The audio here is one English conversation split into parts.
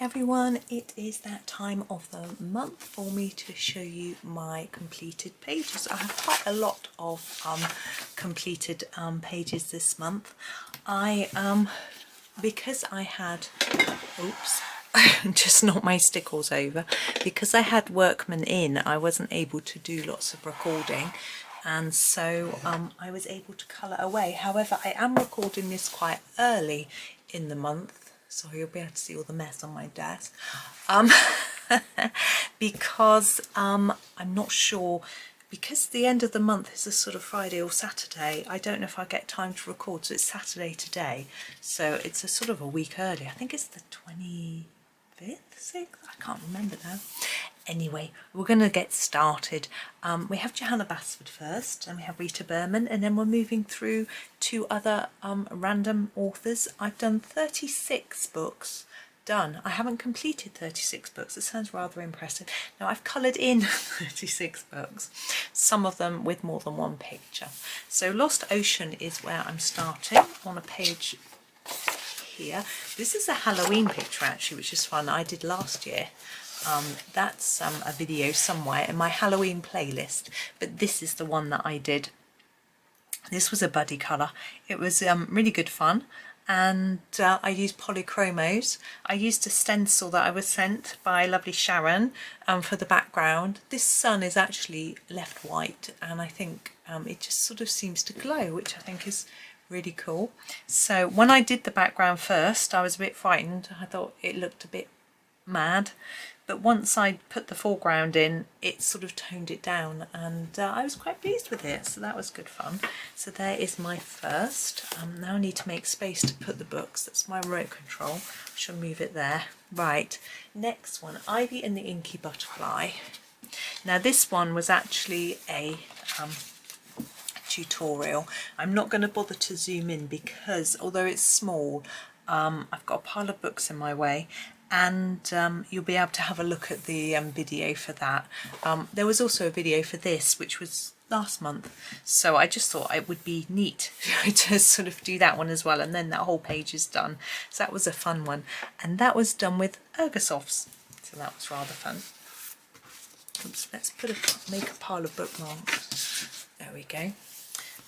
everyone, it is that time of the month for me to show you my completed pages. I have quite a lot of completed pages this month. Because I had, oops, just knocked my stickles over, because I had workmen in, I wasn't able to do lots of recording, and so I was able to colour away. However, I am recording this quite early in the month. Sorry, you'll be able to see all the mess on my desk. Because I'm not sure, because the end of the month is a sort of Friday or Saturday, I don't know if I get time to record, so it's Saturday today. So it's a sort of a week early. I think it's the 25th, 6th? I can't remember now. Anyway, we're going to get started. We have Johanna Basford first, and we have Rita Berman, and then we're moving through to other random authors. I've done 36 books. Done. I haven't completed 36 books. It sounds rather impressive. Now, I've coloured in 36 books, some of them with more than one picture. So Lost Ocean is where I'm starting, on a page here. This is a Halloween picture actually, which is fun. I did last year. That's a video somewhere in my Halloween playlist, but this is the one that I did. This was a buddy colour. It was really good fun, and I used polychromos. I used a stencil that I was sent by lovely Sharon for the background. This sun is actually left white, and I think it just sort of seems to glow, which I think is really cool. So when I did the background first, I was a bit frightened. I thought it looked a bit mad, but once I put the foreground in, it sort of toned it down, and I was quite pleased with it, so that was good fun. So there is my first. Now I need to make space to put the books. That's my remote control. I shall move it there. Right, next one, Ivy and the Inky Butterfly. Now this one was actually a tutorial. I'm not going to bother to zoom in because although it's small, I've got a pile of books in my way, and you'll be able to have a look at the video for that. There was also a video for this, which was last month, so I just thought it would be neat to sort of do that one as well, and then that whole page is done. So that was a fun one, and that was done with Ergosofts, so that was rather fun. Oops, let's make a pile of bookmarks. There we go.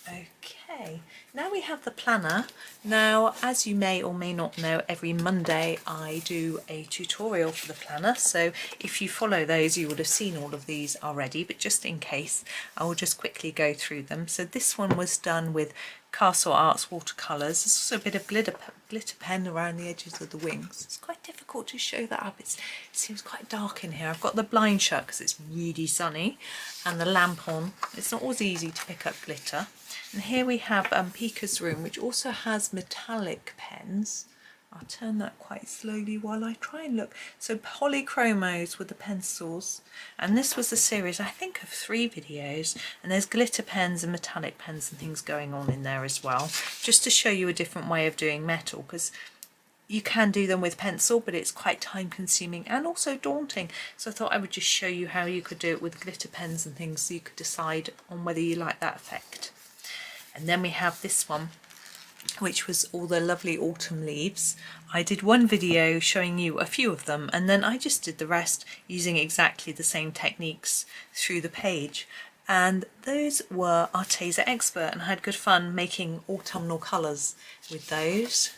Okay, now we have the planner. Now, as you may or may not know, every Monday I do a tutorial for the planner, so if you follow those you would have seen all of these already, but just in case I will just quickly go through them. So this one was done with Castle Arts watercolours. There's also a bit of glitter pen around the edges of the wings. It's quite difficult to show that up. It seems quite dark in here. I've got the blind shut because it's really sunny, and the lamp on. It's not always easy to pick up glitter. And here we have Pika's Room, which also has metallic pens. I'll turn that quite slowly while I try and look. So polychromos with the pencils, and this was a series, I think, of 3 videos, and there's glitter pens and metallic pens and things going on in there as well, just to show you a different way of doing metal, because you can do them with pencil, but it's quite time consuming and also daunting. So I thought I would just show you how you could do it with glitter pens and things, so you could decide on whether you like that effect. And then we have this one, which was all the lovely autumn leaves. I did one video showing you a few of them, and then I just did the rest using exactly the same techniques through the page. And those were Arteza Expert, and I had good fun making autumnal colours with those.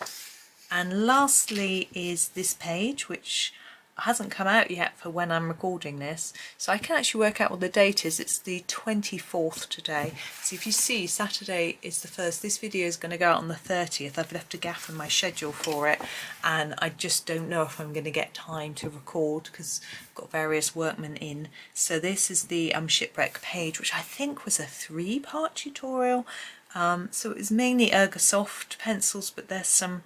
And lastly is this page, which hasn't come out yet for when I'm recording this, so I can actually work out what the date is. It's the 24th today, so if you see, Saturday is the 1st. This video is going to go out on the 30th. I've left a gap in my schedule for it, and I just don't know if I'm going to get time to record because I've got various workmen in. So this is the Shipwreck Page, which I think was a 3-part tutorial. So it was mainly Ergosoft pencils, but there's some,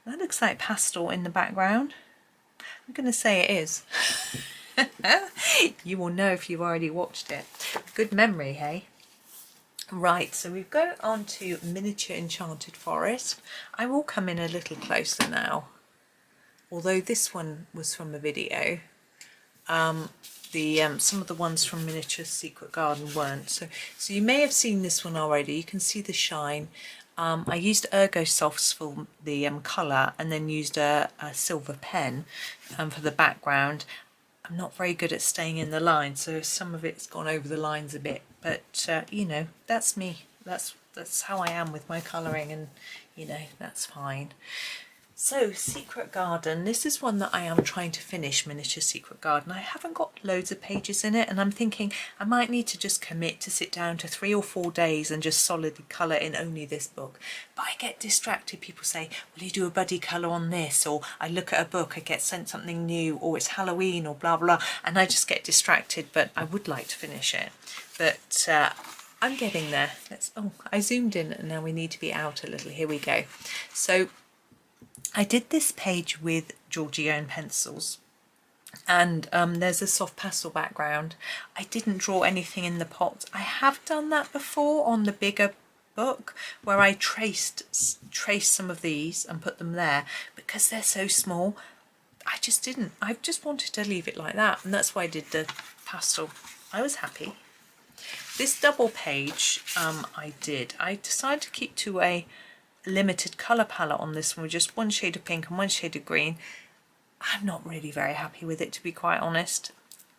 that looks like pastel in the background. I'm going to say it is. You will know if you've already watched it. Good memory, hey? Right, so we go on to Miniature Enchanted Forest. I will come in a little closer now. Although this one was from a video, some of the ones from Miniature Secret Garden weren't. So you may have seen this one already. You can see the shine. I used Ergo Softs for the colour, and then used a silver pen for the background. I'm not very good at staying in the line, so some of it's gone over the lines a bit, but you know, that's me. That's how I am with my colouring, and you know, that's fine. So, Secret Garden, this is one that I am trying to finish, Miniature Secret Garden. I haven't got loads of pages in it, and I'm thinking I might need to just commit to sit down to 3 or 4 days and just solidly colour in only this book. But I get distracted. People say, will you do a buddy colour on this? Or I look at a book, I get sent something new, or it's Halloween, or blah, blah, and I just get distracted, but I would like to finish it. But I'm getting there. Oh, I zoomed in, and now we need to be out a little. Here we go. So, I did this page with Georgian pencils, and there's a soft pastel background. I didn't draw anything in the pot. I have done that before on the bigger book, where I traced some of these and put them there. Because they're so small, I just didn't. I just wanted to leave it like that, and that's why I did the pastel. I was happy. This double page I decided to keep to a limited colour palette on this one, with just one shade of pink and one shade of green. I'm not really very happy with it, to be quite honest,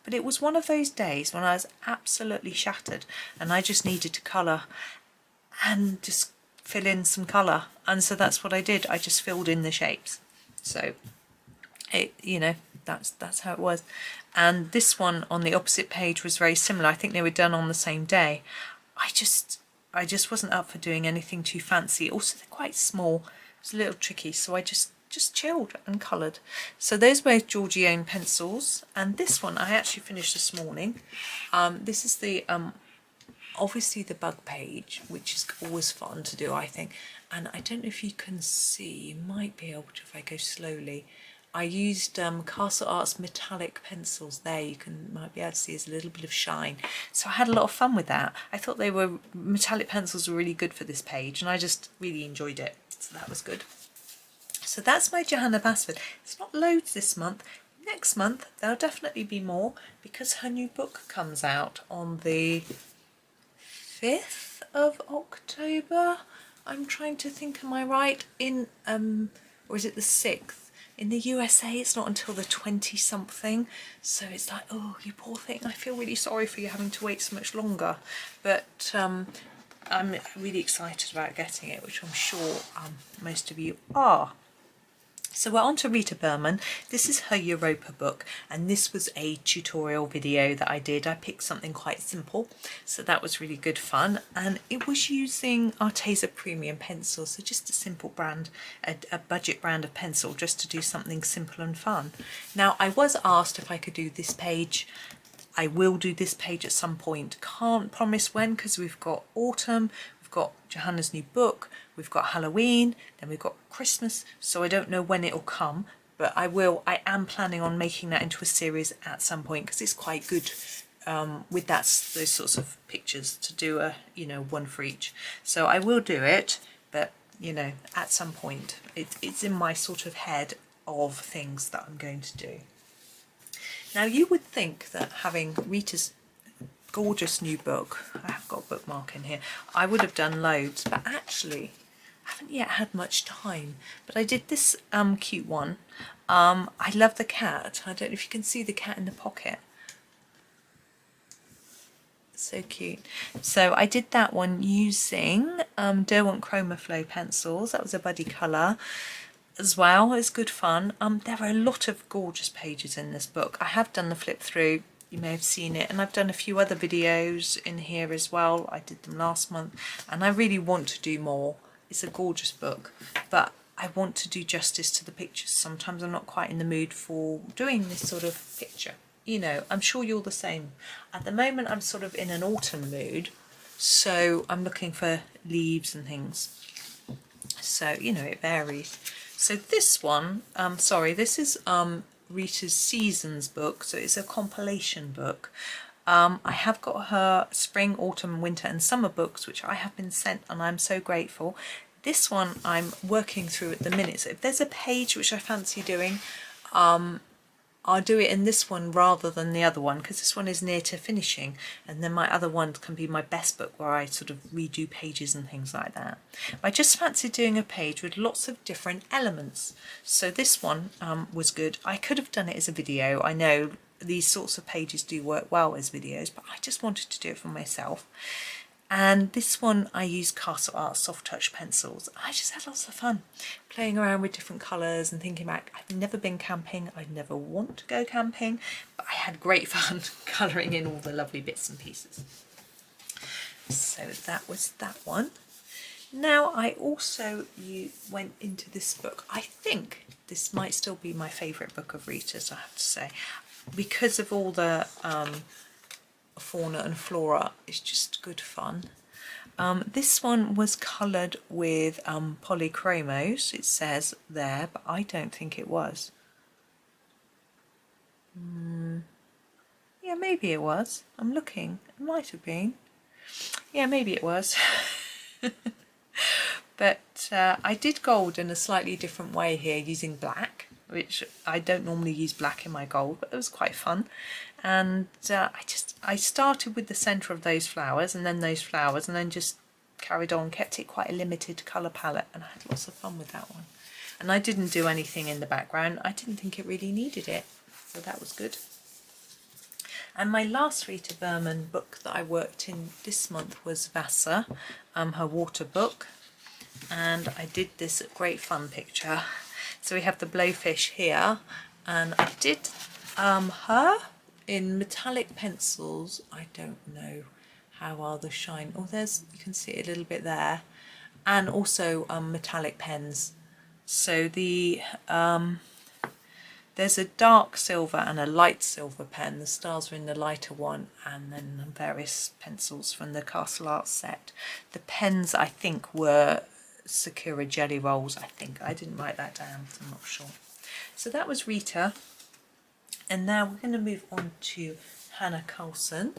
but it was one of those days when I was absolutely shattered and I just needed to colour and just fill in some colour, and so that's what I did. I just filled in the shapes. So it, you know, that's how it was. And this one on the opposite page was very similar. I think they were done on the same day. I just wasn't up for doing anything too fancy. Also, they're quite small. It's a little tricky, so I just chilled and coloured. So those were Georgian pencils, and this one I actually finished this morning. This is the obviously the bug page, which is always fun to do, I think. And I don't know if you can see, you might be able to if I go slowly. I used Castle Arts metallic pencils there. You might be able to see there's a little bit of shine. So I had a lot of fun with that. I thought metallic pencils were really good for this page, and I just really enjoyed it. So that was good. So that's my Johanna Basford. It's not loads this month. Next month there'll definitely be more, because her new book comes out on the 5th of October. I'm trying to think, am I right? Or is it the 6th? In the USA, it's not until the 20-something, so it's like, oh, you poor thing, I feel really sorry for you having to wait so much longer. But I'm really excited about getting it, which I'm sure most of you are. So we're on to Rita Berman. This is her Europa book, and this was a tutorial video that I did. I picked something quite simple, so that was really good fun, and it was using Arteza Premium pencils, so just a simple brand, a budget brand of pencil, just to do something simple and fun. Now, I was asked if I could do this page. I will do this page at some point. Can't promise when, because we've got autumn, we've got Johanna's new book, we've got Halloween, then we've got Christmas, so I don't know when it'll come, but I am planning on making that into a series at some point, because it's quite good with those sorts of pictures to do one for each. So I will do it, but you know, at some point. It's in my sort of head of things that I'm going to do. Now, you would think that having Rita's gorgeous new book, I have got a bookmark in here, I would have done loads, but actually I haven't yet had much time. But I did this cute one. I love the cat. I don't know if you can see the cat in the pocket. So cute. So I did that one using Derwent Chroma Flow pencils. That was a buddy colour as well. It's good fun. There are a lot of gorgeous pages in this book. I have done the flip through. You may have seen it, and I've done a few other videos in here as well. I did them last month, and I really want to do more. It's a gorgeous book, but I want to do justice to the pictures. Sometimes I'm not quite in the mood for doing this sort of picture. You know, I'm sure you're the same. At the moment, I'm sort of in an autumn mood, so I'm looking for leaves and things. So, you know, it varies. So this one, this is Rita's Seasons book, so it's a compilation book. I have got her spring, autumn, winter and summer books, which I have been sent, and I'm so grateful. This one I'm working through at the minute, so if there's a page which I fancy doing, I'll do it in this one rather than the other one, because this one is near to finishing, and then my other one can be my best book where I sort of redo pages and things like that. I just fancied doing a page with lots of different elements, so this one was good. I could have done it as a video. I know these sorts of pages do work well as videos, but I just wanted to do it for myself. And this one I used Castle Art Soft Touch pencils. I just had lots of fun playing around with different colours and thinking back. I've never been camping, I never want to go camping, but I had great fun colouring in all the lovely bits and pieces. So that was that one. Now I also went into this book. I think this might still be my favourite book of Rita's, I have to say, because of all the fauna and flora. It's just good fun. This one was coloured with polychromos, it says there, but I don't think it was. Yeah, maybe it was. I'm looking. It might have been. Yeah, maybe it was. But I did gold in a slightly different way here using black, which I don't normally use black in my gold, but it was quite fun. And I started with the centre of those flowers and then those flowers, and then just carried on, kept it quite a limited colour palette, and I had lots of fun with that one. And I didn't do anything in the background. I didn't think it really needed it, so that was good. And my last Rita Berman book that I worked in this month was Vasa, her water book, and I did this great fun picture. So we have the blowfish here, and I did her in metallic pencils. I don't know how well the shine. Oh, there's, you can see it a little bit there, and also metallic pens. So the there's a dark silver and a light silver pen. The stars are in the lighter one, and then various pencils from the Castle Art set. The pens I think were Sakura Jelly Rolls, I think. I didn't write that down, so I'm not sure. So that was Rita. And now we're going to move on to Hannah Carlson.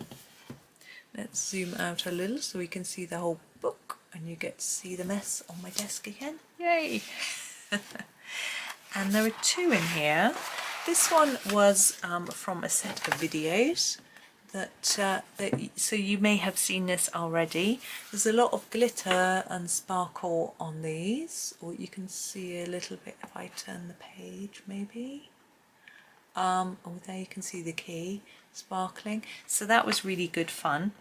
Let's zoom out a little so we can see the whole book, and you get to see the mess on my desk again. Yay! And there are two in here. This one was from a set of videos so you may have seen this already. There's a lot of glitter and sparkle on these, or you can see a little bit if I turn the page maybe. Oh, there you can see the key sparkling. So that was really good fun.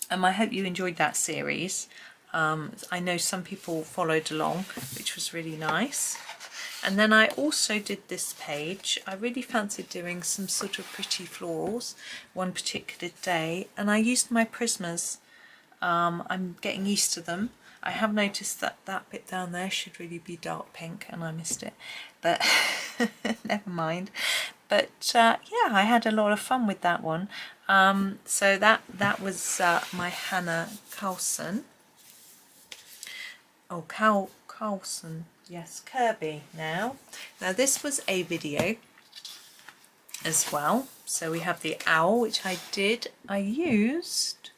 I hope you enjoyed that series. I know some people followed along, which was really nice. And then I also did this page. I really fancied doing some sort of pretty florals one particular day, and I used my Prismas. I'm getting used to them. I have noticed that that bit down there should really be dark pink, and I missed it, but never mind. But yeah, I had a lot of fun with that one. So that was my Hannah Carlson. Oh, Carlson. Yes, Kerby now. Now this was a video as well. So we have the owl, which I used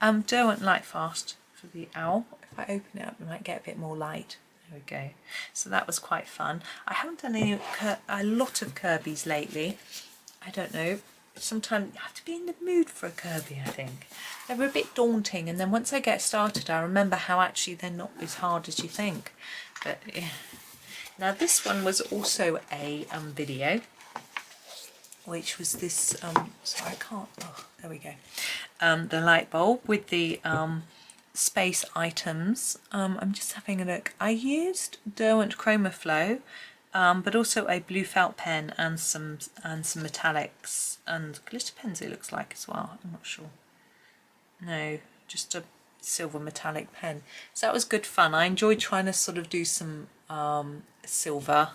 Derwent Lightfast for the owl. If I open it up, we might get a bit more light. There we go. So that was quite fun. I haven't done a lot of Kerbys lately. I don't know. Sometimes you have to be in the mood for a Kerby, I think. They were a bit daunting, and then once I get started I remember how actually they're not as hard as you think. But yeah. Now this one was also a video, which was this, sorry I can't, oh there we go, the light bulb with the space items. I'm just having a look. I used Derwent Chroma Flow, but also a blue felt pen and some metallics and glitter pens it looks like as well. I'm not sure. No, just a silver metallic pen. So that was good fun. I enjoyed trying to sort of do some silver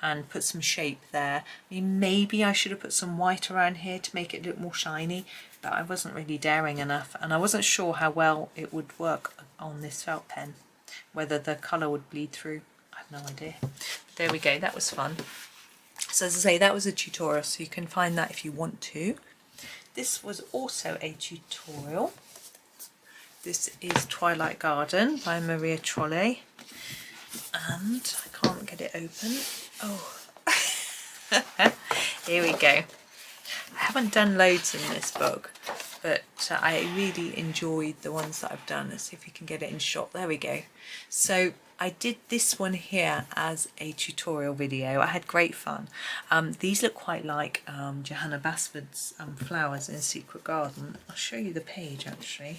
and put some shape there. I mean, maybe I should have put some white around here to make it look more shiny, but I wasn't really daring enough, and I wasn't sure how well it would work on this felt pen, whether the colour would bleed through. I have no idea. But there we go, that was fun. So as I say, that was a tutorial, so you can find that if you want to. This was also a tutorial. This is Twilight Garden by Maria Trolle, and I can't get it open. Oh, Here we go. I haven't done loads in this book, but I really enjoyed the ones that I've done. Let's see if we can get it in shot. There we go. So I did this one here as a tutorial video. I had great fun. These look quite like Johanna Basford's flowers in Secret Garden. I'll show you the page actually.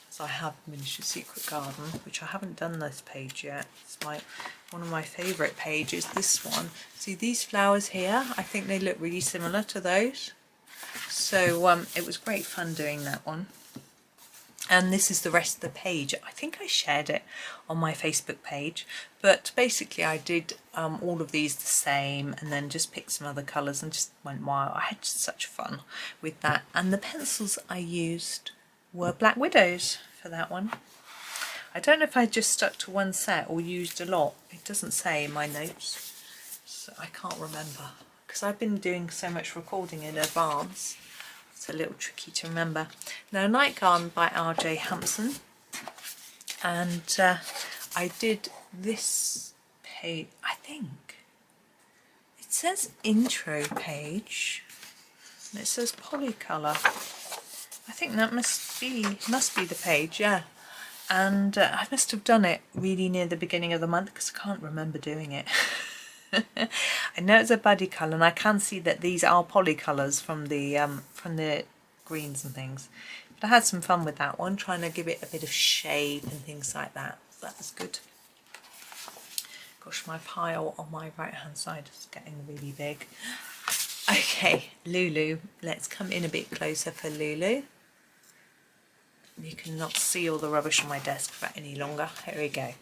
So I have Miniature Secret Garden, which I haven't done this page yet. It's one of my favourite pages, this one. See these flowers here? I think they look really similar to those. So it was great fun doing that one. And this is the rest of the page. I think I shared it on my Facebook page, but basically I did all of these the same and then just picked some other colours and just went wild. I had such fun with that. And the pencils I used were Black Widows for that one. I don't know if I just stuck to one set or used a lot. It doesn't say in my notes, so I can't remember because I've been doing so much recording in advance. It's a little tricky to remember. Now, Night Garden by R.J. Hampson, and I did this page. I think it says intro page, and it says Polycolour. I think that must be the page, yeah. And I must have done it really near the beginning of the month because I can't remember doing it. I know it's a buddy colour, and I can see that these are polycolours from the greens and things. But I had some fun with that one, trying to give it a bit of shape and things like that. So that was good. Gosh, my pile on my right hand side is getting really big. Okay, Lulu. Let's come in a bit closer for Lulu. You cannot see all the rubbish on my desk for any longer. Here we go.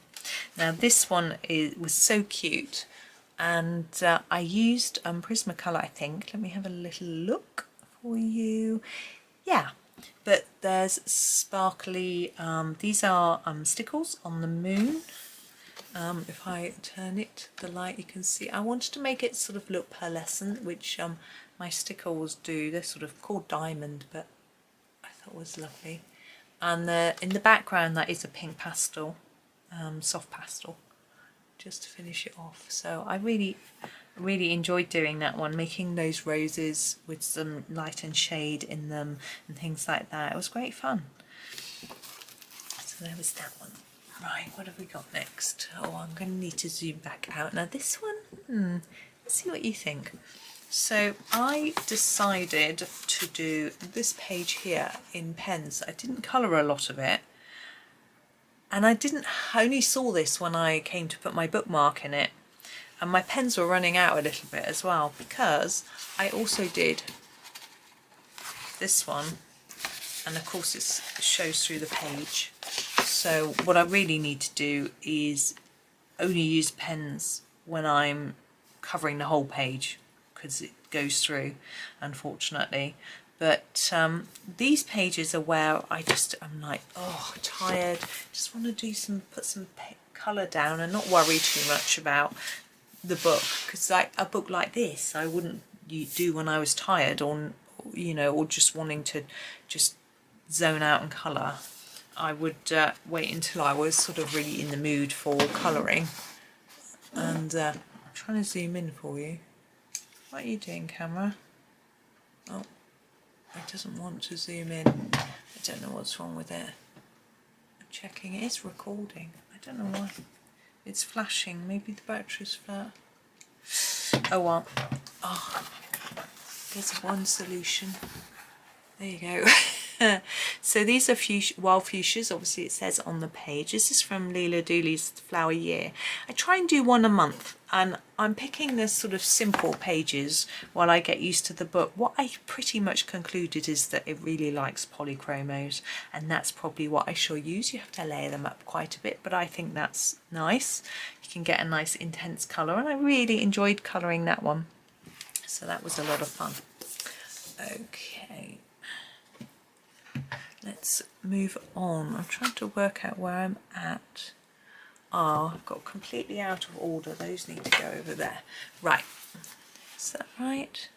Now this one was so cute, and I used Prismacolor, I think. Let me have a little look for you. Yeah, but there's sparkly, these are stickles on the moon. If I turn it to the light, you can see I wanted to make it sort of look pearlescent, which my stickles do. They're sort of called diamond, but I thought was lovely. And in the background that is a pink pastel, soft pastel, just to finish it off. So I really enjoyed doing that one, making those roses with some light and shade in them and things like that. It was great fun. So there was that one. Right, what have we got next? Oh, I'm going to need to zoom back out. Now this one, let's see what you think. So I decided to do this page here in pens. I didn't colour a lot of it, and I only saw this when I came to put my bookmark in it, and my pens were running out a little bit as well, because I also did this one, and of course it shows through the page. So what I really need to do is only use pens when I'm covering the whole page, because it goes through, unfortunately. But these pages are where I'm like, oh, tired, just want to put some colour down and not worry too much about the book, because like a book like this I wouldn't do when I was tired, or or just wanting to just zone out and colour. I would wait until I was sort of really in the mood for colouring. And I'm trying to zoom in for you. What are you doing, camera? Oh, it doesn't want to zoom in. I don't know what's wrong with it. I'm checking. It is recording. I don't know why. It's flashing. Maybe the battery's flat. Oh well. Oh, there's one solution. There you go. So these are wild fuchsias, obviously it says on the page. This is from Leela Dooley's Flower Year. I try and do one a month, and I'm picking the sort of simple pages while I get used to the book. What I pretty much concluded is that it really likes polychromos, and that's probably what I shall use. You have to layer them up quite a bit, but I think that's nice. You can get a nice intense colour, and I really enjoyed colouring that one. So that was a lot of fun. Okay. Let's move on. I'm trying to work out where I'm at. I've got completely out of order. Those need to go over there. Right. Is that right?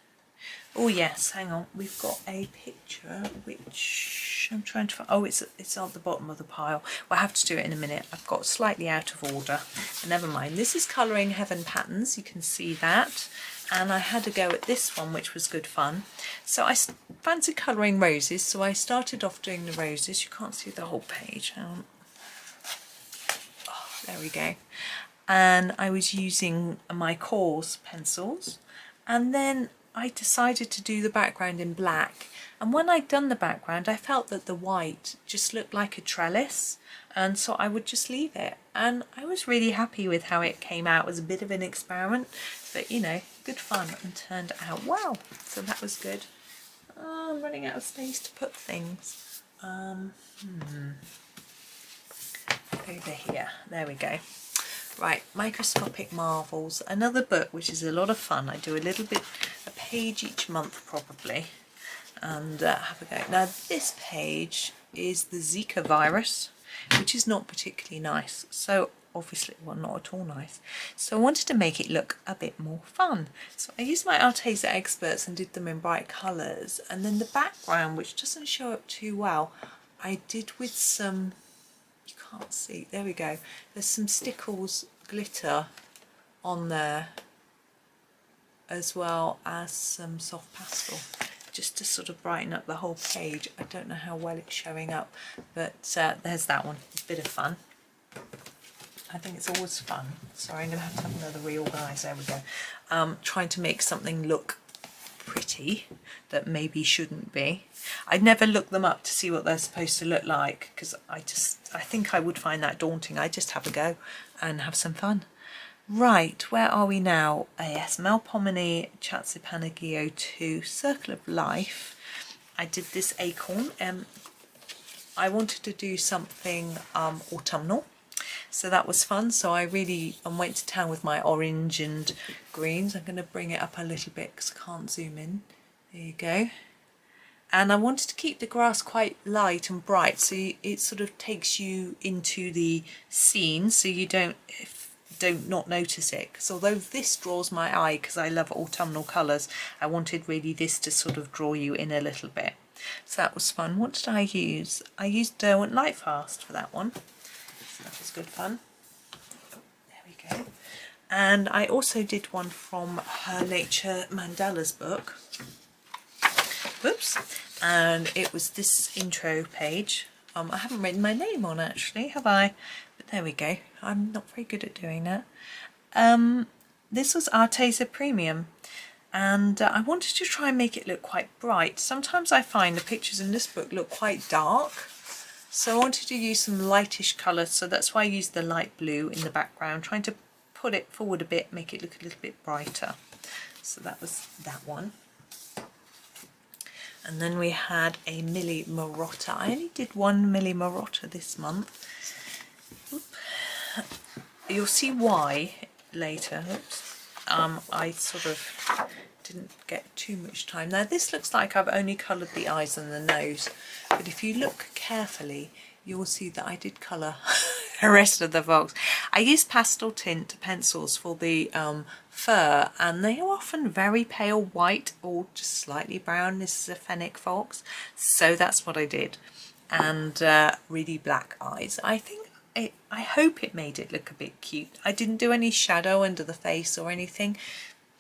Oh yes, hang on. We've got a picture which I'm trying to find. Oh, it's at the bottom of the pile. Well, I have to do it in a minute. I've got slightly out of order. But never mind. This is Colouring Heaven Patterns. You can see that. and I had a go at this one, which was good fun. So I fancied colouring roses, so I started off doing the roses. You can't see the whole page. There we go. And I was using my Course pencils, and then I decided to do the background in black. And when I'd done the background, I felt that the white just looked like a trellis, and so I would just leave it. And I was really happy with how it came out. It was a bit of an experiment, but you know, good fun, and turned out well. So that was good. Oh, I'm running out of space to put things. Over here, there we go. Right, Microscopic Marvels, another book which is a lot of fun. I do a little bit, a page each month probably, and have a go. Now this page is the Zika Virus, which is not particularly nice, so obviously, well, not at all nice. So I wanted to make it look a bit more fun. So I used my Arteza Experts and did them in bright colours, and then the background, which doesn't show up too well, I did with some, you can't see, there we go, there's some Stickles glitter on there, as well as some soft pastel, just to sort of brighten up the whole page. I don't know how well it's showing up, but there's that one, a bit of fun. I think it's always fun. Sorry, I'm going to have another reorganise. There we go. Trying to make something look pretty that maybe shouldn't be. I'd never look them up to see what they're supposed to look like, because I think I would find that daunting. I just have a go and have some fun. Right, where are we now? Yes, Melpomene, Chatzipanagio 2, Circle of Life. I did this acorn. I wanted to do something autumnal, so that was fun. So I really went to town with my orange and greens. I'm going to bring it up a little bit because I can't zoom in. There you go. And I wanted to keep the grass quite light and bright, so it sort of takes you into the scene, so you don't not notice it. Because although this draws my eye because I love autumnal colours, I wanted really this to sort of draw you in a little bit. So that was fun. What did I use? I used Derwent Lightfast for that one. So that was good fun. There we go. And I also did one from her Nature Mandalas book. Whoops. And it was this intro page. I haven't written my name on actually, have I? But there we go. I'm not very good at doing that. This was Arteza Premium, and I wanted to try and make it look quite bright. Sometimes I find the pictures in this book look quite dark, so I wanted to use some lightish colours, so that's why I used the light blue in the background, trying to put it forward a bit, make it look a little bit brighter. So that was that one. And then we had a Milli Marotta. I only did one Milli Marotta this month. Oop. You'll see why later. Oops. I sort of didn't get too much time. Now this looks like I've only coloured the eyes and the nose, but if you look carefully, you will see that I did colour the rest of the fox. I used pastel tint pencils for the fur, and they are often very pale white or just slightly brown. This is a fennec fox, so that's what I did. And really black eyes. I hope it made it look a bit cute. I didn't do any shadow under the face or anything.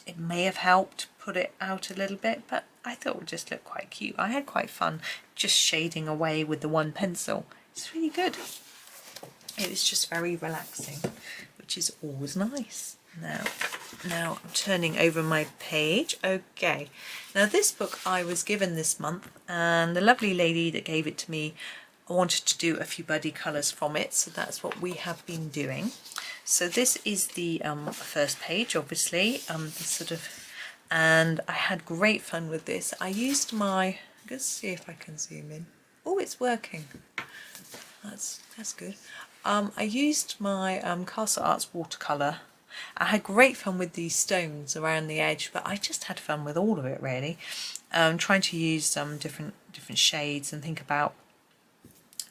It may have helped put it out a little bit, but I thought it would just look quite cute. I had quite fun just shading away with the one pencil. It's really good. It was just very relaxing, which is always nice. Now I'm turning over my page. Okay, now this book I was given this month, and the lovely lady that gave it to me wanted to do a few buddy colours from it, so that's what we have been doing. So this is the first page, obviously, this sort of, and I had great fun with this. I used my, let's see if I can zoom in. Oh, it's working. That's good. I used my Castle Arts watercolour. I had great fun with these stones around the edge, but I just had fun with all of it really. Trying to use different shades and think about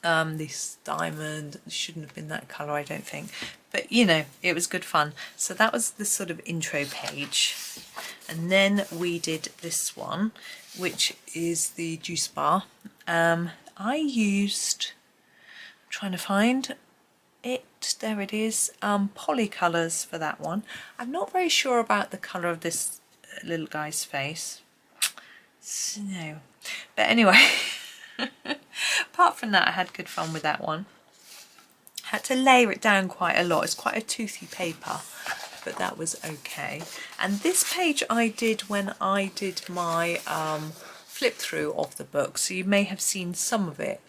this diamond. It shouldn't have been that colour, I don't think, but you know, it was good fun. So that was the sort of intro page, and then we did this one, which is the juice bar. I used, I'm trying to find it, there it is, poly colours for that one. I'm not very sure about the colour of this little guy's face. No. But anyway, apart from that, I had good fun with that one. Had to layer it down quite a lot. It's quite a toothy paper, but that was okay. And this page I did when I did my flip through of the book, so you may have seen some of it.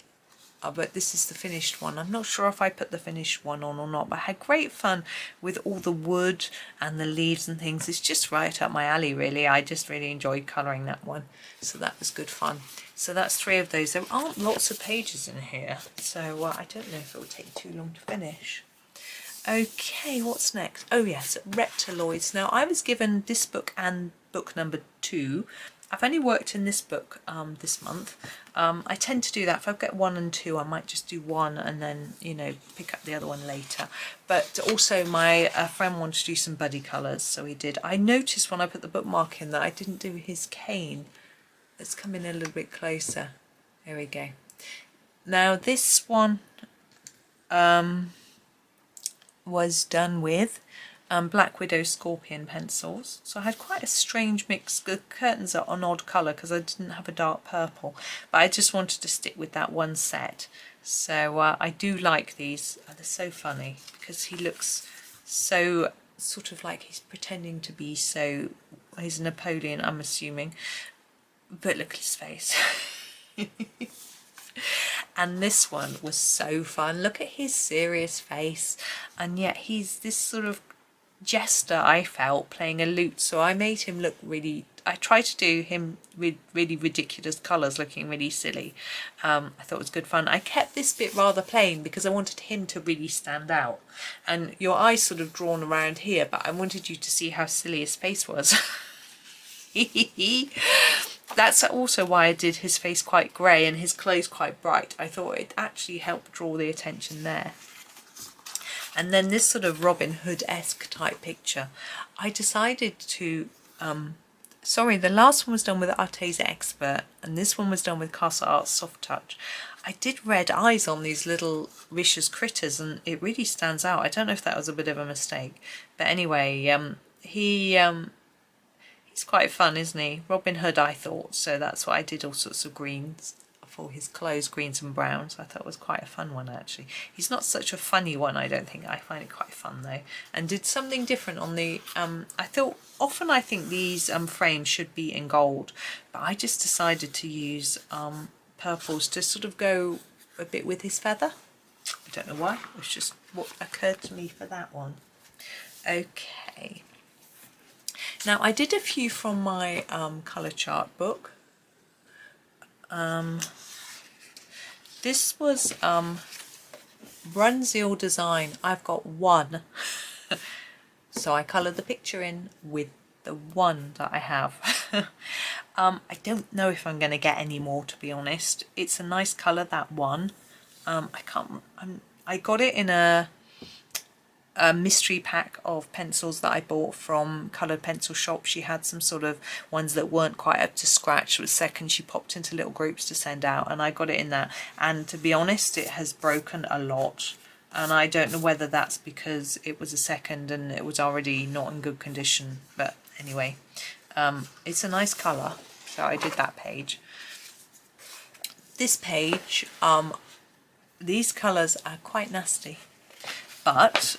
But this is the finished one. I'm not sure if I put the finished one on or not, but I had great fun with all the wood and the leaves and things. It's just right up my alley, really. I just really enjoyed colouring that one, so that was good fun. So that's 3 of those. There aren't lots of pages in here, so I don't know if it will take too long to finish. Okay, what's next? Oh yes, Reptiloids. Now I was given this book and book number 2. I've only worked in this book this month. I tend to do that. If I get 1 and 2, I might just do 1 and then, you know, pick up the other one later. But also my friend wanted to do some buddy colours, so he did. I noticed when I put the bookmark in that I didn't do his cane. Let's come in a little bit closer. There we go. Now this one was done with Black Widow Scorpion pencils. So I had quite a strange mix. The curtains are an odd colour because I didn't have a dark purple, but I just wanted to stick with that one set. So I do like these. They're so funny because he looks so sort of like he's pretending to be so, he's Napoleon, I'm assuming, but look at his face. And this one was so fun. Look at his serious face, and yet he's this sort of jester, I felt, playing a lute. So I made him look really, I tried to do him with really ridiculous colours, looking really silly. I thought it was good fun. I kept this bit rather plain because I wanted him to really stand out, and your eyes sort of drawn around here, but I wanted you to see how silly his face was. That's also why I did his face quite grey and his clothes quite bright. I thought it actually helped draw the attention there. And then this sort of Robin Hood-esque type picture, I decided to, sorry, the last one was done with Arteza Expert and this one was done with Castle Arts Soft Touch. I did red eyes on these little vicious critters and it really stands out. I don't know if that was a bit of a mistake, but anyway, he's quite fun, isn't he? Robin Hood, I thought, so that's why I did all sorts of greens for his clothes, greens and browns. I thought it was quite a fun one, actually. He's not such a funny one, I don't think. I find it quite fun, though. And did something different on the... I thought, often I think these frames should be in gold, but I just decided to use purples to sort of go a bit with his feather. I don't know why. It was just what occurred to me for that one. Okay. Now, I did a few from my colour chart book. This was Brunzil Design. I've got 1. So I coloured the picture in with the 1 that I have. I don't know if I'm going to get any more, to be honest. It's a nice colour, that 1. I got it in a mystery pack of pencils that I bought from Coloured Pencil Shop. She had some sort of ones that weren't quite up to scratch. It was second. She popped into little groups to send out, and I got it in that. And to be honest, it has broken a lot. And I don't know whether that's because it was a second and it was already not in good condition. But anyway, it's a nice colour. So I did that page. This page, these colours are quite nasty. But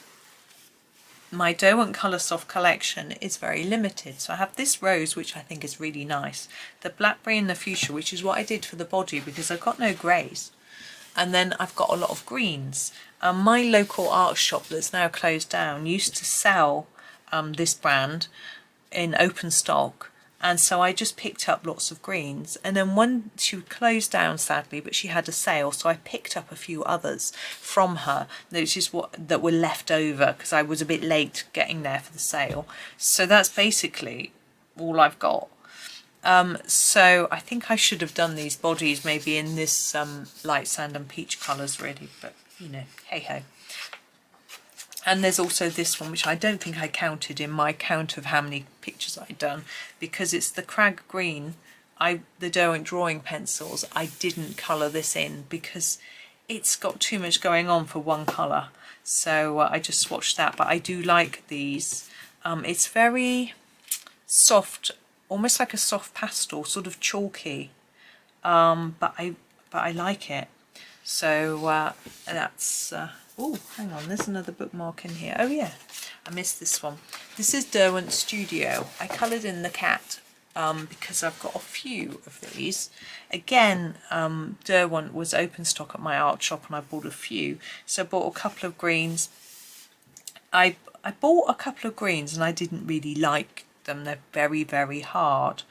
my Doe and Coloursoft collection is very limited. So I have this rose, which I think is really nice. The blackberry and the fuchsia, which is what I did for the body because I've got no greys. And then I've got a lot of greens. My local art shop that's now closed down used to sell this brand in open stock. And so I just picked up lots of greens. And then one, she closed down sadly, but she had a sale. So I picked up a few others from her, which is that were left over because I was a bit late getting there for the sale. So that's basically all I've got. So I think I should have done these bodies maybe in this light sand and peach colours really, but you know, hey ho. And there's also this one, which I don't think I counted in my count of how many pictures I'd done, because it's the Crag Green, the Derwent drawing pencils. I didn't colour this in because it's got too much going on for one colour. So I just swatched that, but I do like these. It's very, soft, almost like a soft pastel, sort of chalky, but I like it. So that's oh, hang on, there's another bookmark in here. Oh yeah, I missed this one. This is Derwent Studio. I coloured in the cat because I've got a few of these. Again, Derwent was open stock at my art shop and I bought a few. So I bought a couple of greens. I bought a couple of greens and I didn't really like them. They're very, very hard.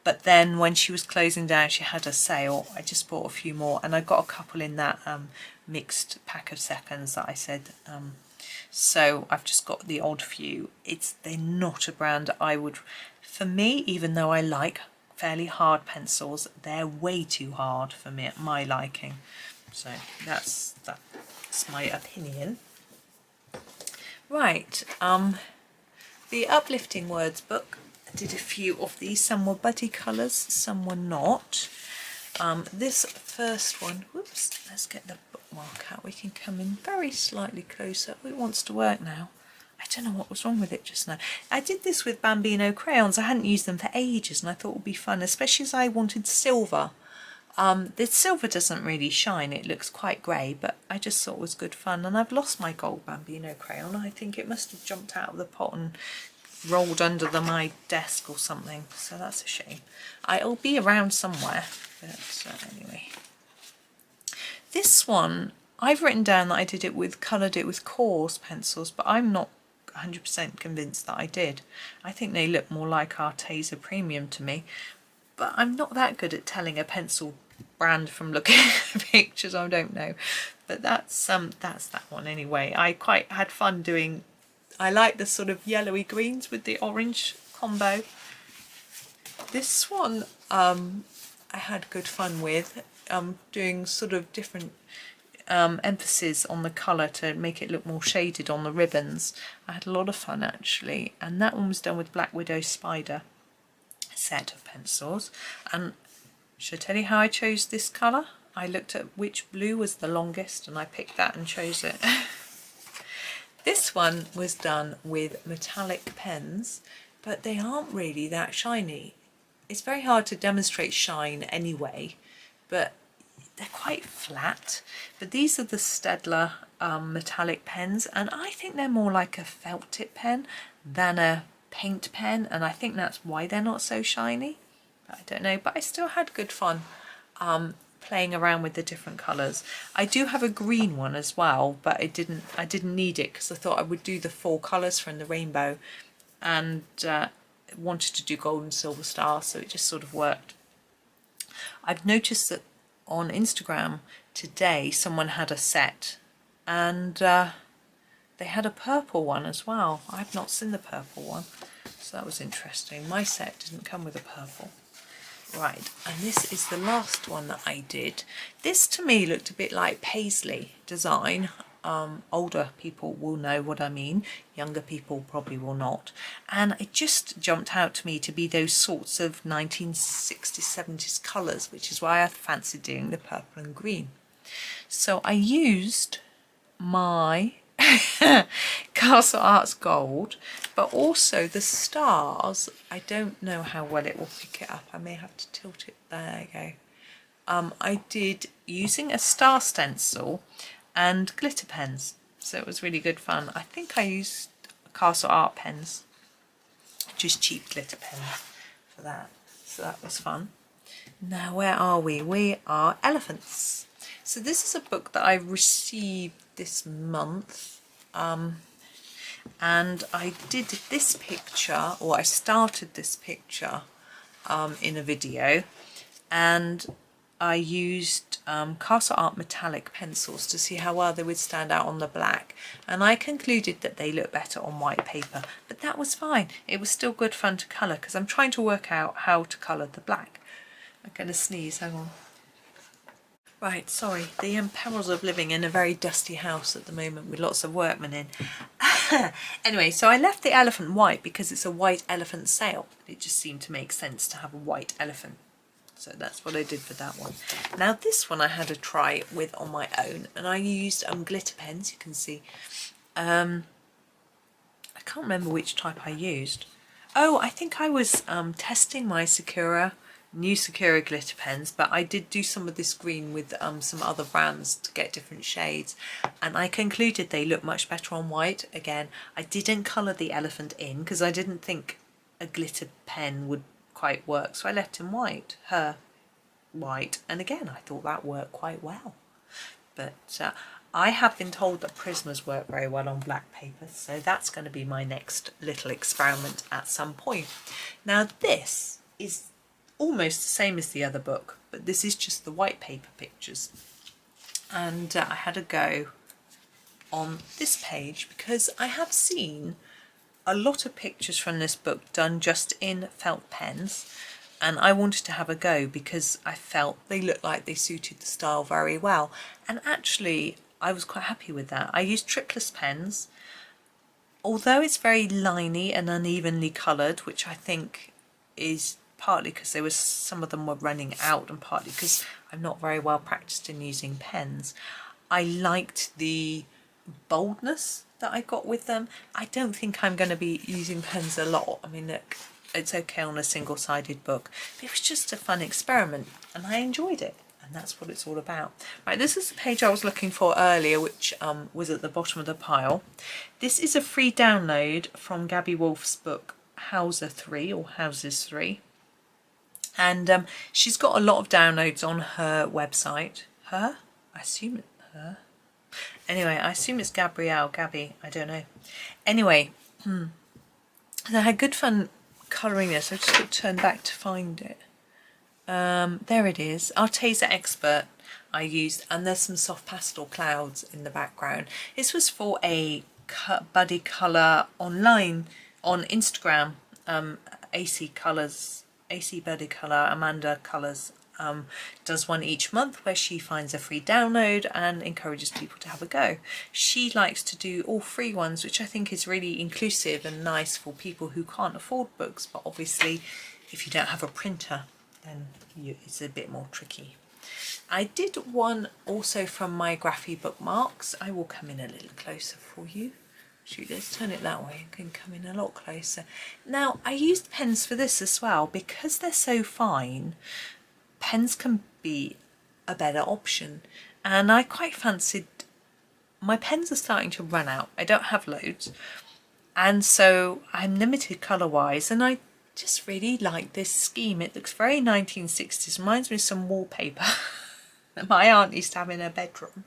But then when she was closing down, she had a sale. I just bought a few more, and I got a couple in that mixed pack of seconds that I said. So I've just got the odd few. They're not a brand I would, for me, even though I like fairly hard pencils, they're way too hard for me, my liking. So that's my opinion. Right, the Uplifting Words book. Did a few of these. Some were buddy colours, some were not. This first one, whoops, let's get the bookmark out. We can come in very slightly closer. Oh, it wants to work now. I don't know what was wrong with it just now. I did this with Bambino crayons. I hadn't used them for ages and I thought it would be fun, especially as I wanted silver. The silver doesn't really shine, it looks quite grey, but I just thought it was good fun. And I've lost my gold Bambino crayon. I think it must have jumped out of the pot and rolled under my desk or something, so that's a shame. It'll be around somewhere, but anyway. This one, I've written down that I did it with, coloured it with coarse pencils, but I'm not 100% convinced that I did. I think they look more like Arteza Premium to me, but I'm not that good at telling a pencil brand from looking at pictures. I don't know, but that's that one anyway. I quite had fun doing. I like the sort of yellowy greens with the orange combo. This one I had good fun with, doing sort of different emphasis on the colour to make it look more shaded on the ribbons. I had a lot of fun actually, and that one was done with Black Widow Spider set of pencils. And should I tell you how I chose this colour? I looked at which blue was the longest and I picked that and chose it. This one was done with metallic pens, but they aren't really that shiny. It's very hard to demonstrate shine anyway, but they're quite flat. But these are the Staedtler metallic pens, and I think they're more like a felt tip pen than a paint pen, and I think that's why they're not so shiny. I don't know, but I still had good fun playing around with the different colours. I do have a green one as well, but I didn't need it because I thought I would do the 4 colours from the rainbow, and wanted to do gold and silver star, so it just sort of worked. I've noticed that on Instagram today someone had a set, and they had a purple one as well. I've not seen the purple one, so that was interesting. My set didn't come with a purple. Right, and this is the last one that I did. This to me looked a bit like Paisley design. Older people will know what I mean, younger people probably will not. And it just jumped out to me to be those sorts of 1960s, 70s colours, which is why I fancied doing the purple and green. So I used my Castle Arts Gold, but also the stars. I don't know how well it will pick it up. I may have to tilt it. There you go. I did using a star stencil and glitter pens, so it was really good fun. I think I used Castle Art pens, just cheap glitter pens for that, so that was fun. Now where are we? We are Elephants. So this is a book that I received this month, and I did this picture, or I started this picture in a video, and I used Castle Art metallic pencils to see how well they would stand out on the black, and I concluded that they look better on white paper, but that was fine. It was still good fun to colour because I'm trying to work out how to colour the black. I'm going to sneeze, hang on. Right, sorry, the perils of living in a very dusty house at the moment with lots of workmen in. Anyway, so I left the elephant white because it's a white elephant sail. It just seemed to make sense to have a white elephant. So that's what I did for that one. Now this one I had a try with on my own, and I used glitter pens, you can see. I can't remember which type I used. Oh, I think I was testing my new Sakura glitter pens, but I did do some of this green with some other brands to get different shades, and I concluded they look much better on white. Again, I didn't colour the elephant in because I didn't think a glitter pen would quite work, so I left in white, her white, and again I thought that worked quite well. But I have been told that Prismas work very well on black paper, so that's going to be my next little experiment at some point. Now this is almost the same as the other book, but this is just the white paper pictures, and I had a go on this page because I have seen a lot of pictures from this book done just in felt pens, and I wanted to have a go because I felt they looked like they suited the style very well, and actually I was quite happy with that. I used trickless pens, although it's very liney and unevenly coloured, which I think is partly because some of them were running out, and partly because I'm not very well practiced in using pens. I liked the boldness that I got with them. I don't think I'm going to be using pens a lot. I mean, look, it's okay on a single-sided book, but it was just a fun experiment and I enjoyed it, and that's what it's all about. Right, this is the page I was looking for earlier, which was at the bottom of the pile. This is a free download from Gabby Wolf's book Hauser 3 or Houses 3, and she's got a lot of downloads on her website. Her? I assume it's her. Anyway, I assume it's Gabby, I don't know. Anyway, I had good fun colouring this. I just got to turn back to find it. There it is. Arteza Expert I used, and there's some soft pastel clouds in the background. This was for a buddy colour online on Instagram. AC Buddy Colour, Amanda Colours, does one each month where she finds a free download and encourages people to have a go. She likes to do all free ones, which I think is really inclusive and nice for people who can't afford books, but obviously if you don't have a printer then it's a bit more tricky. I did one also from my Graphy Bookmarks. I will come in a little closer for you. Shoot, let's turn it that way. I can come in a lot closer. Now, I used pens for this as well because they're so fine. Pens can be a better option, and I quite fancied, my pens are starting to run out. I don't have loads, and so I'm limited colour wise, and I just really like this scheme. It looks very 1960s, reminds me of some wallpaper that my aunt used to have in her bedroom.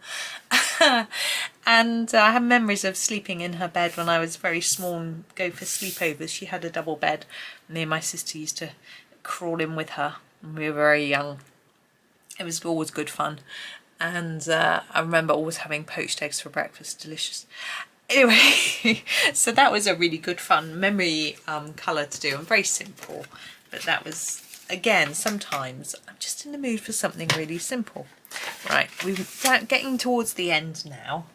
And I have memories of sleeping in her bed when I was very small and go for sleepovers. She had a double bed. Me and my sister used to crawl in with her when we were very young. It was always good fun. And I remember always having poached eggs for breakfast. Delicious. Anyway, so that was a really good fun memory colour to do, and very simple. But that was, again, sometimes I'm just in the mood for something really simple. Right, we're getting towards the end now.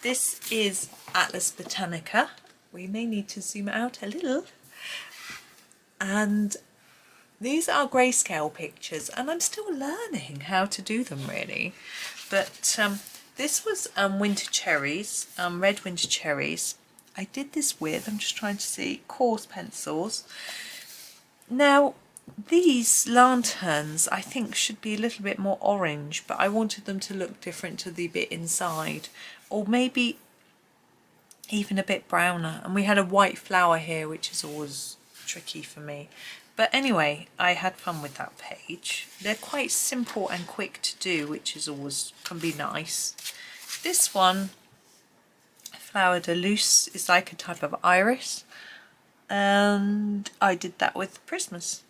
This is Atlas Botanica. We may need to zoom out a little. And these are grayscale pictures, and I'm still learning how to do them really. But this was winter cherries, red winter cherries. I did this with, I'm just trying to see, coarse pencils. Now, these lanterns I think should be a little bit more orange, but I wanted them to look different to the bit inside, or maybe even a bit browner. And we had a white flower here, which is always tricky for me. But anyway, I had fun with that page. They're quite simple and quick to do, which is always can be nice. This one, Flower de Luce, is like a type of iris, and I did that with Prismas.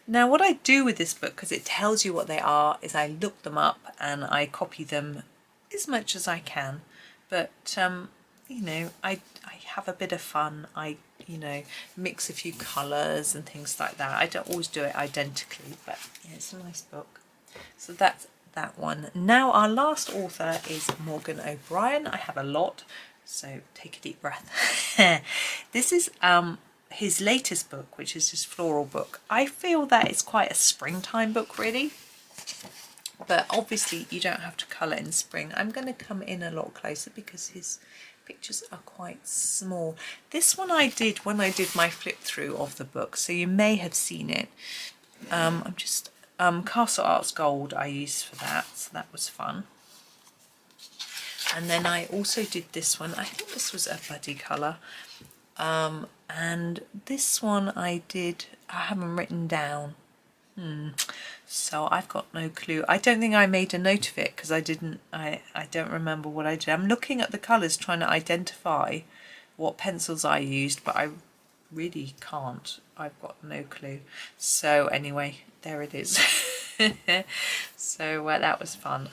Now what I do with this book, because it tells you what they are, is I look them up and I copy them as much as I can. But you know, I have a bit of fun. I mix a few colours and things like that. I don't always do it identically, but yeah, it's a nice book. So that's that one. Now our last author is Morgan O'Brien. I have a lot, so take a deep breath. This is his latest book, which is his Floral book. I feel that it's quite a springtime book really, but obviously you don't have to colour in spring. I'm going to come in a lot closer because his Pictures are quite small. This one I did when I did my flip through of the book, so you may have seen it. I'm just Castle Arts Gold I used for that, so that was fun. And then I also did this one. I think this was a buddy colour. And this one I haven't written down. So I've got no clue. I don't think I made a note of it because I don't remember what I did. I'm looking at the colours trying to identify what pencils I used, but I really can't. I've got no clue. So anyway, there it is. So that was fun.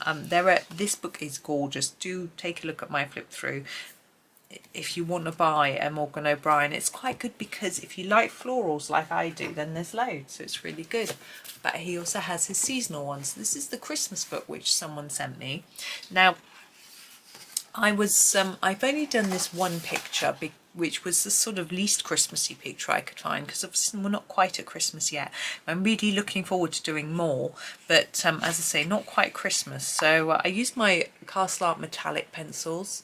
This book is gorgeous. Do take a look at my flip through. If you want to buy a Morgan O'Brien, it's quite good because if you like florals like I do, then there's loads, so it's really good. But he also has his seasonal ones. This is the Christmas book which someone sent me. Now I've only done this one picture which was the sort of least Christmassy picture I could find, because obviously we're not quite at Christmas yet. I'm really looking forward to doing more, but as I say, not quite Christmas. So I used my Castle Art metallic pencils.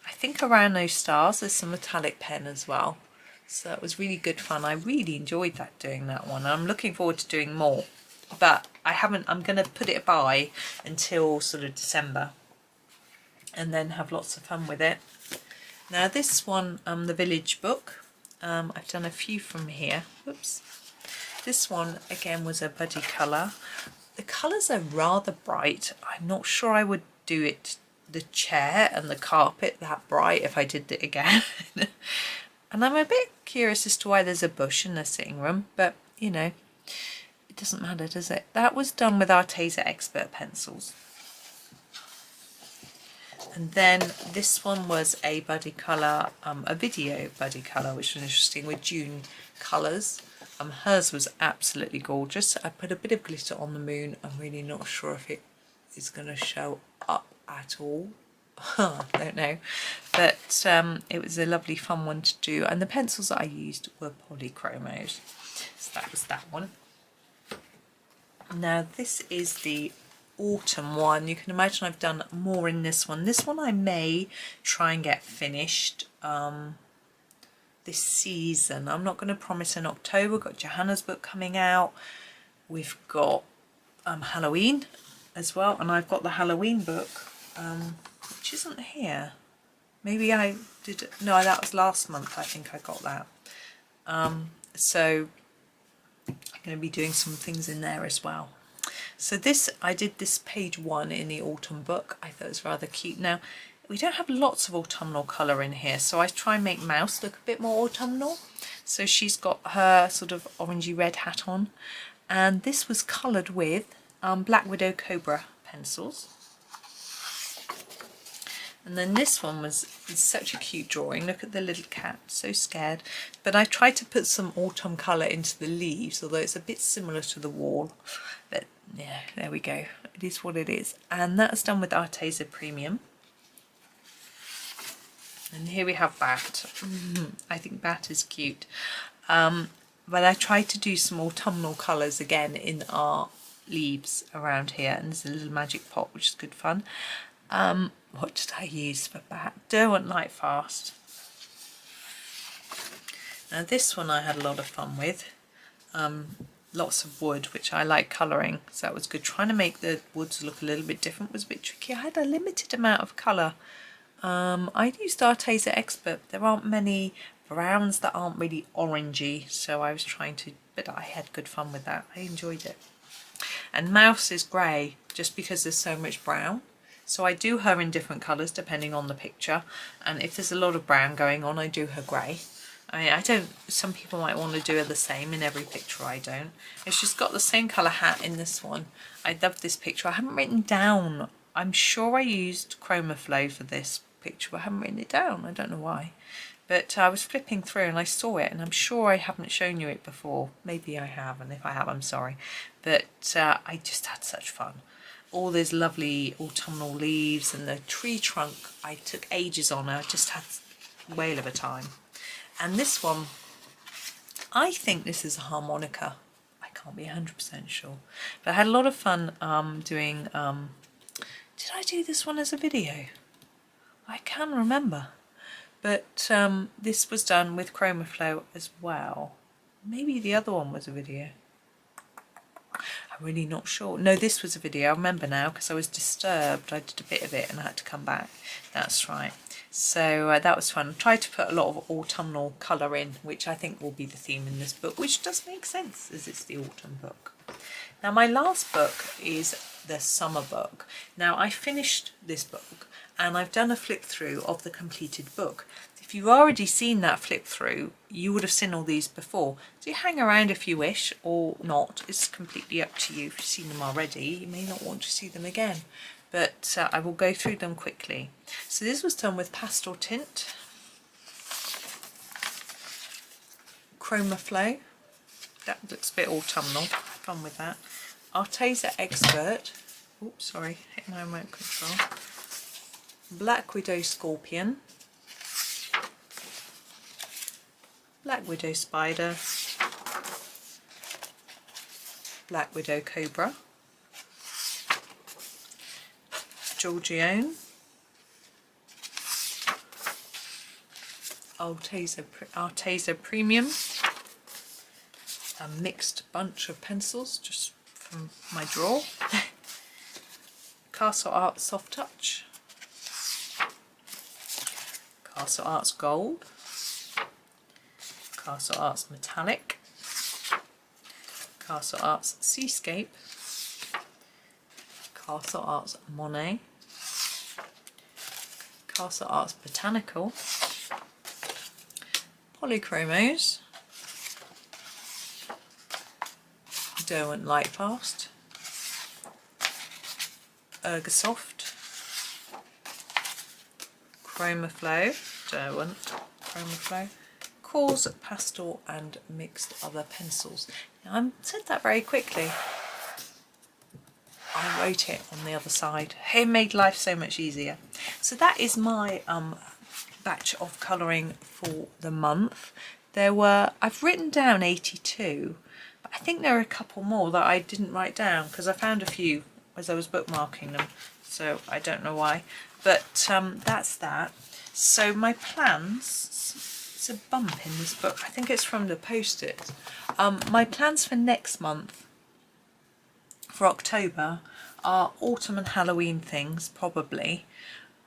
I think around those stars there's some metallic pen as well, so that was really good fun. I really enjoyed doing that one. I'm looking forward to doing more, but I'm going to put it by until sort of December and then have lots of fun with it. Now this one, the Village book, I've done a few from here. Whoops. This one again was a buddy colour. The colours are rather bright. I'm not sure I would do it the chair and the carpet that bright if I did it again. And I'm a bit curious as to why there's a bush in the sitting room, but you know, it doesn't matter, does it? That was done with Arteza Expert pencils. And then this one was a buddy colour, a video buddy colour, which was interesting, with June colours. Hers was absolutely gorgeous. I put a bit of glitter on the moon. I'm really not sure if it is going to show up at all. I don't know, but it was a lovely fun one to do, and the pencils that I used were polychromos, so that was that one. Now this is the autumn one. You can imagine I've done more in this one. This one I may try and get finished this season. I'm not going to promise in October. We've got Johanna's book coming out, we've got Halloween as well, and I've got the Halloween book which isn't here. Maybe I did, no, that was last month. I think I got that. So I'm going to be doing some things in there as well. So this, I did this page 1 in the autumn book. I thought it was rather cute. Now we don't have lots of autumnal colour in here, so I try and make Mouse look a bit more autumnal. So she's got her sort of orangey red hat on, and this was coloured with Black Widow Cobra pencils. And then this one is such a cute drawing. Look at the little cat, so scared. But I tried to put some autumn colour into the leaves, although it's a bit similar to the wall. But yeah, there we go. It is what it is. And that's done with Arteza Premium. And here we have Bat. I think Bat is cute. But I tried to do some autumnal colours again in our leaves around here. And there's a little magic pot, which is good fun. What did I use for Bat? Derwent Lightfast. Now this one I had a lot of fun with. Lots of wood, which I like colouring, so that was good. Trying to make the woods look a little bit different was a bit tricky. I had a limited amount of colour. I used Arteza Expert. There aren't many browns that aren't really orangey, so I was trying to, but I had good fun with that. I enjoyed it. And Mouse is grey, just because there's so much brown. So I do her in different colours depending on the picture, and if there's a lot of brown going on, I do her grey. I don't, some people might want to do her the same in every picture. I don't. And she's got the same colour hat in this one. I love this picture. I haven't written down, I'm sure I used Chroma Flow for this picture, but I haven't written it down. I don't know why. But I was flipping through and I saw it, and I'm sure I haven't shown you it before. Maybe I have, and if I have, I'm sorry. But I just had such fun. All these lovely autumnal leaves and the tree trunk, I took ages on. I just had a whale of a time. And this one, I think this is a harmonica. I can't be 100% sure. But I had a lot of fun doing, did I do this one as a video? I can't remember. But this was done with ChromaFlow as well. Maybe the other one was a video. I'm really not sure. No, this was a video. I remember now because I was disturbed. I did a bit of it and I had to come back. That's right. So that was fun. I tried to put a lot of autumnal colour in, which I think will be the theme in this book, which does make sense as it's the autumn book. Now my last book is the summer book. Now I finished this book and I've done a flip through of the completed book. If you've already seen that flip through, you would have seen all these before. So you hang around if you wish or not. It's completely up to you. If you've seen them already, you may not want to see them again. But I will go through them quickly. So this was done with pastel tint, ChromaFlow. That looks a bit autumnal. Fun with that. Arteza Expert. Oops, sorry, hit my remote control. Black Widow Scorpion. Black Widow Spider. Black Widow Cobra. Georgione. Arteza Premium. A mixed bunch of pencils just from my drawer. Castle Arts Soft Touch. Castle Arts Gold. Castle Arts Metallic. Castle Arts Seascape. Castle Arts Monet. Castle Arts Botanical. Polychromos. Derwent Lightfast. Ergosoft. ChromaFlow. Derwent ChromaFlow. Cause Pastel and mixed other pencils. Now, I said that very quickly. I wrote it on the other side. It made life so much easier. So that is my batch of colouring for the month. There were, I've written down 82, but I think there are a couple more that I didn't write down because I found a few as I was bookmarking them, so I don't know why. But that's that. So my plans, it's a bump in this book, I think it's from the post-it. My plans for next month, for October, are autumn and Halloween things, probably.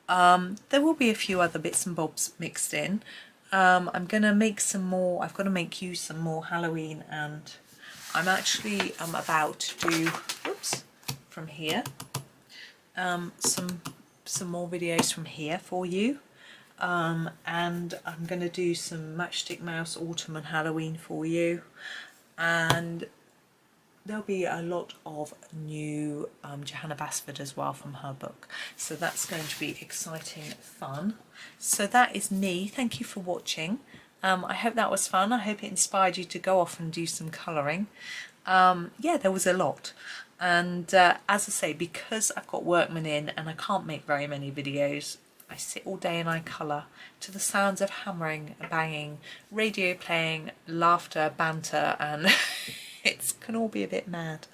There will be a few other bits and bobs mixed in. I'm going to make some more, I've got to make you some more Halloween, and I'm actually about to do, whoops, from here, some more videos from here for you. And I'm going to do some Matchstick Mouse Autumn and Halloween for you. And there'll be a lot of new Johanna Basford as well from her book. So that's going to be exciting fun. So that is me. Thank you for watching. I hope that was fun. I hope it inspired you to go off and do some colouring. Yeah, there was a lot. And as I say, because I've got workmen in and I can't make very many videos, I sit all day and I colour to the sounds of hammering, banging, radio playing, laughter, banter, and it can all be a bit mad.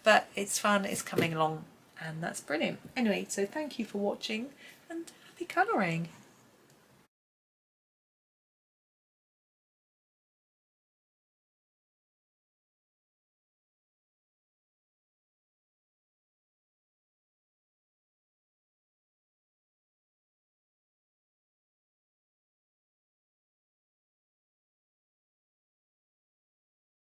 But it's fun, it's coming along, and that's brilliant. Anyway, so thank you for watching and happy colouring.